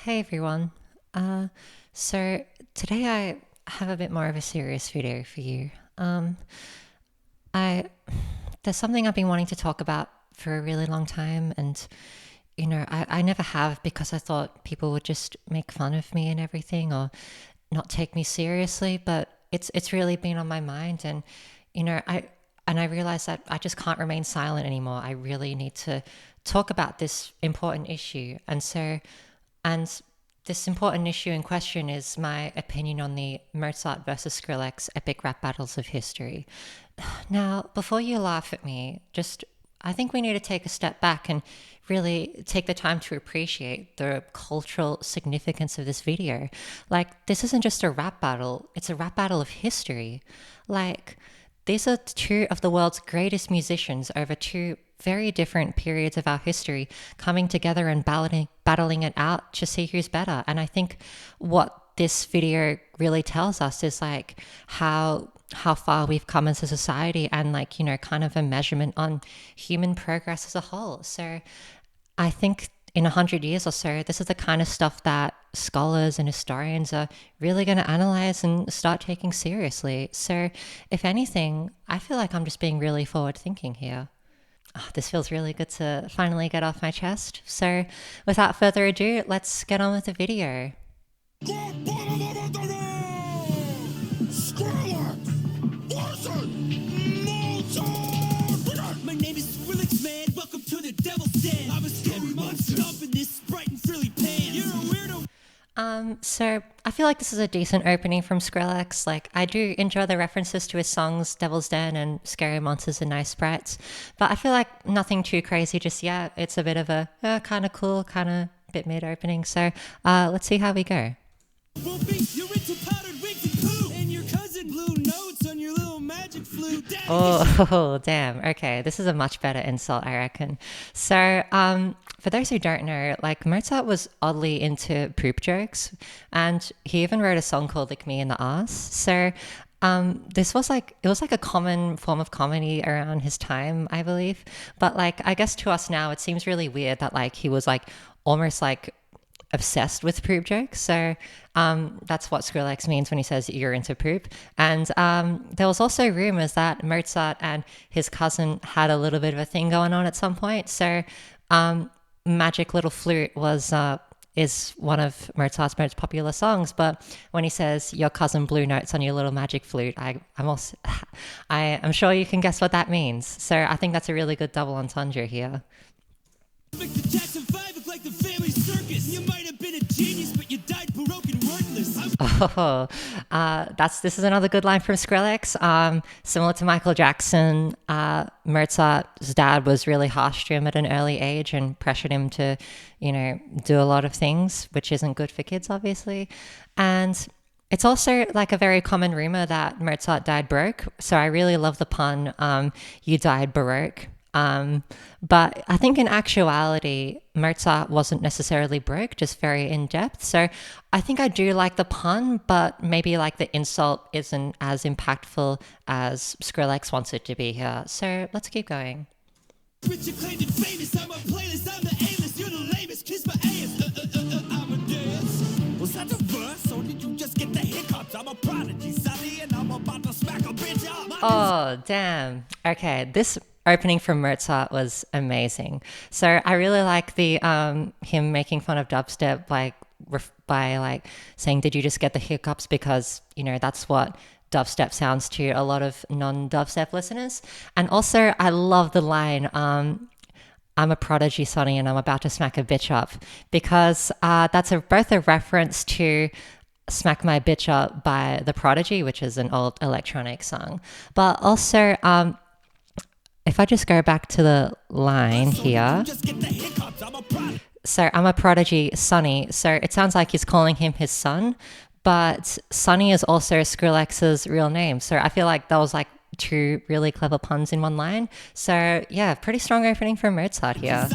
Hey everyone. Uh, so today I have a bit more of a serious video for you. I There's something I've been wanting to talk about for a really long time, and I never have because I thought people would just make fun of me and everything, or not take me seriously. But it's really been on my mind, and I realized that I just can't remain silent anymore. I really need to talk about this important issue, and this important issue in question is my opinion on the Mozart versus Skrillex epic rap battles of history. Now, before you laugh at me, I think we need to take a step back and really take the time to appreciate the cultural significance of this video. Like, this isn't just a rap battle, it's a rap battle of history. Like, these are two of the world's greatest musicians over two very different periods of our history coming together and battling it out to see who's better. And I think what this video really tells us is like how far we've come as a society, and like, kind of a measurement on human progress as a whole. So I think in 100 years or so, this is the kind of stuff that scholars and historians are really going to analyze and start taking seriously. So, if anything, I feel like I'm just being really forward thinking here. This feels really good to finally get off my chest. So, without further ado, let's get on with the video. My name is Skrillex, man. Welcome to the Devil's Den. I'm a scary monster up in this Sprite and frilly pants. You're a weirdo. So I feel like this is a decent opening from Skrillex. Like, I do enjoy the references to his songs Devil's Den and Scary Monsters and Nice Sprites, but I feel like nothing too crazy just yet. It's a bit of a kind of cool, kind of bit mid opening. So let's see how we go. Wolfie, you're into powdered wigs and poo. And your cousin blew notes on your little magic flute. Daddy, Oh, damn. Okay, this is a much better insult, I reckon. So, for those who don't know, like, Mozart was oddly into poop jokes, and he even wrote a song called "Lick Me in the Ass." So, this was like it was like a common form of comedy around his time, I believe. But like, I guess to us now, it seems really weird that like he was like almost like obsessed with poop jokes. So that's what Skrillex means when he says you're into poop. And there was also rumors that Mozart and his cousin had a little bit of a thing going on at some point. So Magic Little Flute was is one of Mozart's most popular songs. But when he says your cousin blew notes on your little magic flute, I'm sure you can guess what that means. So I think that's a really good double entendre here. make the Jackson 5 look like the family circus. You might have been a genius, but you died broke and wordless. This is another good line from Skrillex. Similar to Michael Jackson, Mozart's dad was really harsh to him at an early age and pressured him to, do a lot of things, which isn't good for kids, obviously. And it's also like a very common rumor that Mozart died broke. So I really love the pun, you died baroque. But I think in actuality, Mozart wasn't necessarily broke, just very in depth. So I think I do like the pun, but maybe like the insult isn't as impactful as Skrillex wants it to be here. So let's keep going. Rich acclaimed and famous. I'm a playlist. I'm the A-list. You're the lamest. Kiss my ass. I'm a dance. Was that the verse, or did you just get the hiccups? I'm a prodigy, Sally, and I'm about to smack a bitch up. Oh, damn. Okay, this opening from Mozart was amazing. So I really like the him making fun of dubstep, like by like saying, "Did you just get the hiccups?" Because that's what dubstep sounds to a lot of non-dubstep listeners. And also, I love the line, "I'm a prodigy, Sonny, and I'm about to smack a bitch up," because that's both a reference to Smack My Bitch Up by The Prodigy, which is an old electronic song. But also, if I just go back to the line here, so I'm a prodigy, Sonny. So it sounds like he's calling him his son, but Sonny is also Skrillex's real name. So I feel like that was like two really clever puns in one line. So yeah, pretty strong opening from Mozart here.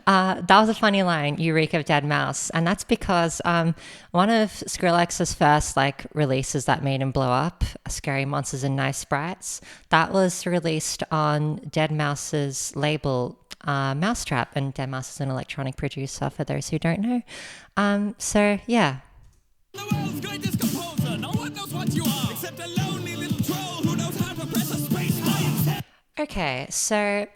That was a funny line, Eureka of Dead Mouse. And that's because one of Skrillex's first like releases that made him blow up, Scary Monsters and Nice Sprites, that was released on Dead Mouse's label, Mousetrap. And Dead Mouse is an electronic producer, for those who don't know. So, yeah. The world's greatest composer. No one knows what you are except a lonely little troll who knows how to press a space bar. Okay, so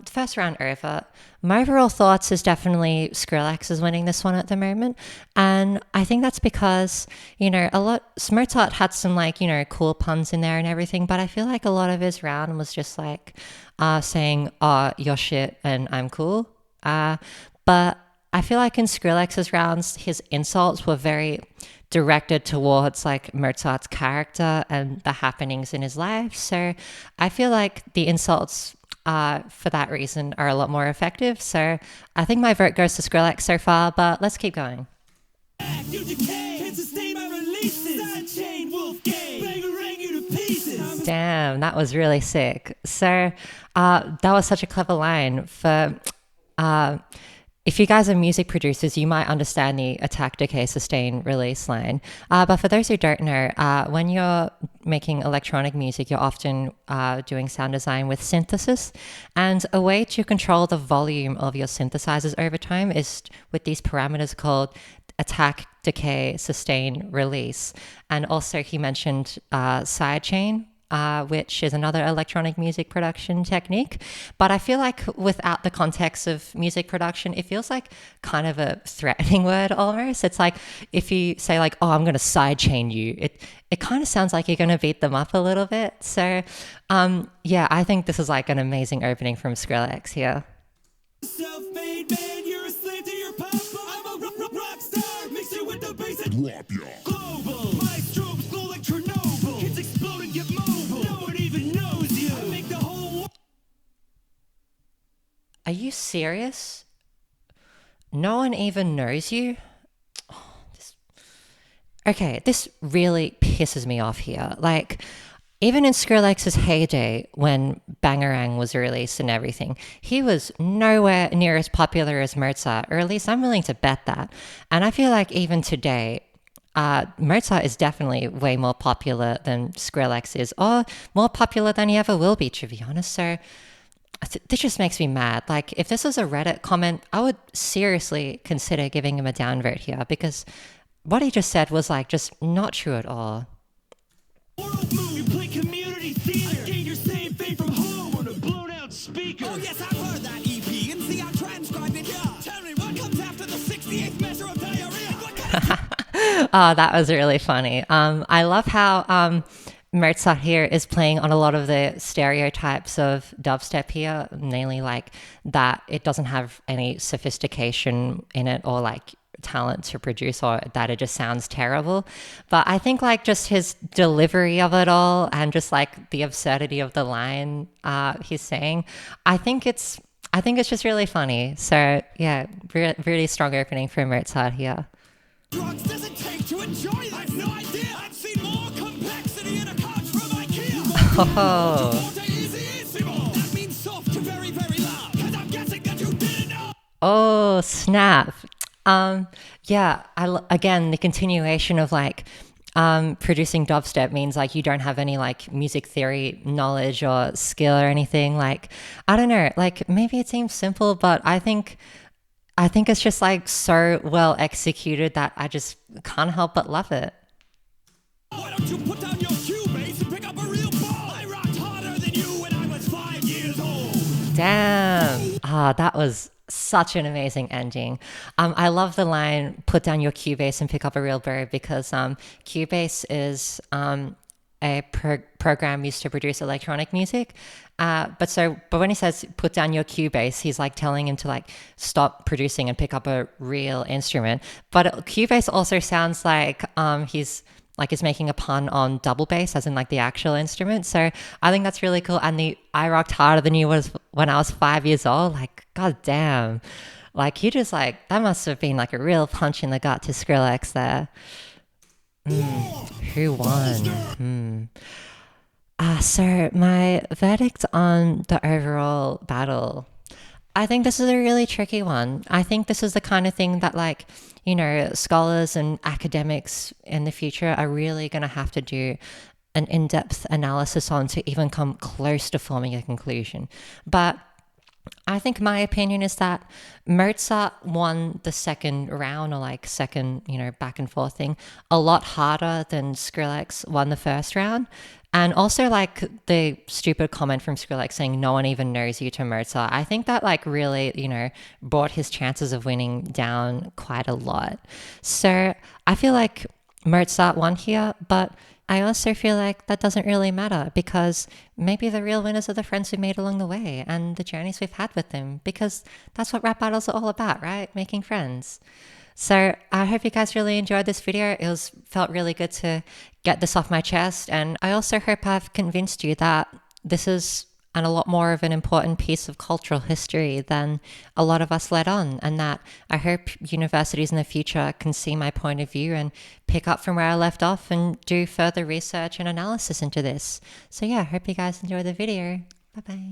first round over. My overall thoughts is definitely Skrillex is winning this one at the moment. And I think that's because, Mozart had some like, cool puns in there and everything, but I feel like a lot of his round was just like saying, oh, you're shit and I'm cool. But I feel like in Skrillex's rounds, his insults were very directed towards like Mozart's character and the happenings in his life. So I feel like the insults for that reason are a lot more effective. So I think my vote goes to Skrillex so far, but let's keep going. Damn, that was really sick. So that was such a clever line for... if you guys are music producers, you might understand the attack, decay, sustain, release line. But for those who don't know, when you're making electronic music, you're often doing sound design with synthesis. And a way to control the volume of your synthesizers over time is with these parameters called attack, decay, sustain, release. And also he mentioned sidechain, which is another electronic music production technique. But I feel like without the context of music production, it feels like kind of a threatening word almost. It's like if you say like, oh, I'm going to sidechain you, it kind of sounds like you're going to beat them up a little bit. So yeah, I think this is like an amazing opening from Skrillex here. Self-made man, you're a slave to your papa. I'm a rock star, mix it with the bass and whop ya. Global, my strobes glow like Chernobyl. Kids explode and get mobile. No one even knows you. I make the whole. Are you serious? No one even knows you? Okay, this really pisses me off here. Like, even in Skrillex's heyday, when Bangarang was released and everything, he was nowhere near as popular as Mozart, or at least I'm willing to bet that. And I feel like even today, Mozart is definitely way more popular than Skrillex is, or more popular than he ever will be, to be honest. So this just makes me mad. Like, if this was a Reddit comment, I would seriously consider giving him a downvote here, because what he just said was like just not true at all. World move, you play community theater. I gained your same fame from home on a blown out speaker. Oh yes, I've heard that EP and see I transcribed it here. Tell me what comes after the 68th measure of diarrhea? Oh, that was really funny. I love how Mozart here is playing on a lot of the stereotypes of dubstep here, namely like that it doesn't have any sophistication in it or like talent to produce, or that it just sounds terrible. But I think like just his delivery of it all and just like the absurdity of the line he's saying, I think it's just really funny. So yeah, really strong opening for Mozart here. Drugs does it take to enjoy this? I've no idea. I've seen more complexity in a couch from IKEA. Oh. That means soft to very, very loud. Cause I'm guessing that you didn't know. Oh, snap. Yeah, again, the continuation of like producing dubstep means like you don't have any like music theory knowledge or skill or anything. Like, I don't know, like maybe it seems simple, but I think it's just like so well executed that I just can't help but love it. Why don't you put down your Cubase and pick up a real ball? I rocked harder than you when I was 5 years old. Damn. That was such an amazing ending. I love the line, put down your Cubase and pick up a real bird, because Cubase is a program used to produce electronic music. But when he says put down your Cubase, he's like telling him to like stop producing and pick up a real instrument. But Cubase also sounds like he's making a pun on double bass, as in like the actual instrument. So I think that's really cool. And the I rocked harder than you was when I was 5 years old. Like, god damn. Like, you just like, that must have been like a real punch in the gut to Skrillex there. Who won? So my verdict on the overall battle. I think this is a really tricky one. I think this is the kind of thing that, like, scholars and academics in the future are really going to have to do an in-depth analysis on to even come close to forming a conclusion. But I think my opinion is that Mozart won the second round, or like second, back and forth thing, a lot harder than Skrillex won the first round. And also, like, the stupid comment from Skrillex saying no one even knows you to Mozart, I think that, like, really, brought his chances of winning down quite a lot. So I feel like Mozart won here, but I also feel like that doesn't really matter, because maybe the real winners are the friends we made along the way and the journeys we've had with them, because that's what rap battles are all about, right? Making friends. So I hope you guys really enjoyed this video. Felt really good to get this off my chest. And I also hope I've convinced you that this is a lot more of an important piece of cultural history than a lot of us let on. And that I hope universities in the future can see my point of view and pick up from where I left off and do further research and analysis into this. So yeah, I hope you guys enjoy the video. Bye bye.